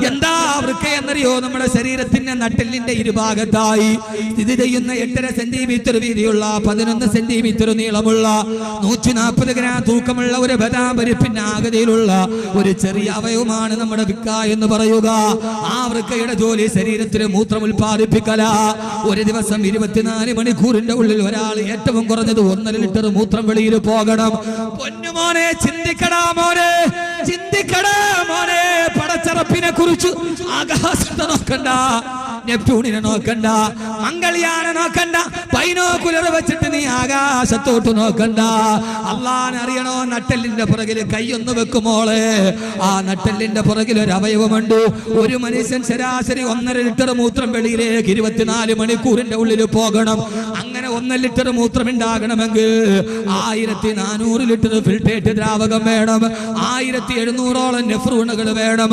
എന്താ വൃക്ക എന്നറിയോ? നമ്മുടെ ശരീരത്തിന്റെ നട്ടെല്ലിന്റെ ഇരുഭാഗത്തായി സ്ഥിതി ചെയ്യുന്ന 8.5 സെന്റിമീറ്റർ വീതിയുള്ള 11 സെന്റിമീറ്റർ നീളമുള്ള 140 ഗ്രാം തൂക്കമുള്ള ഒരു ബദാം പരിപ്പിന്റെ ആകൃതിയിലുള്ള ഒരു ചെറിയ അവയവമാണ് നമ്മുടെ വൃക്ക എന്ന് പറയുക. ആ വൃക്കയുടെ ജോലി ശരീരത്തിന് മൂത്രം ഉൽപ്പാദിപ്പിക്കല. ഒരു ദിവസം 24 മണിക്കൂറിന്റെ ഉള്ളിൽ ഒരാൾ ഏറ്റവും കുറഞ്ഞത് 1.5 ലിറ്റർ മൂത്രം വെളിയിൽ പോകണം. പൊന്നുമോനെ ചിന്തിക്കടാ മോനെ, ചിന്തിക്കടാ മോനെ. പടച്ചറപ്പിനെ കുറിച്ച് ആകാശത്തെ നോക്കണ്ട, നെപ്റ്റ്യൂണിനെ നോക്കണ്ട, മംഗൾയാനെ നോക്കണ്ട, ബൈനോക്കുലർ വെച്ചിട്ട് നീ ആകാശത്തോട്ട് നോക്കണ്ട. അള്ളാനെ അറിയണോ? നട്ടെല്ലിന്റെ പുറകിൽ കൈയൊന്ന് വെക്കുമോളെ. ആ നട്ടെല്ലിന്റെ പുറകിൽ ഒരു അവയവമുണ്ട്. ഒരു മനുഷ്യൻ ശരാശരി 1.5 ലിറ്റർ മൂത്രം വെളിയിലേക്ക് 24 മണിക്കൂറിന്റെ ഉള്ളിൽ പോകണം. അങ്ങനെ 1 ലിറ്റർ മൂത്രം ഉണ്ടാകണമെങ്കിൽ 1400 ലിറ്റർ ഫിൽട്രേറ്റ് ദ്രാവകം വേണം. 1700ഓളം നെഫ്രോണുകൾ വേണം.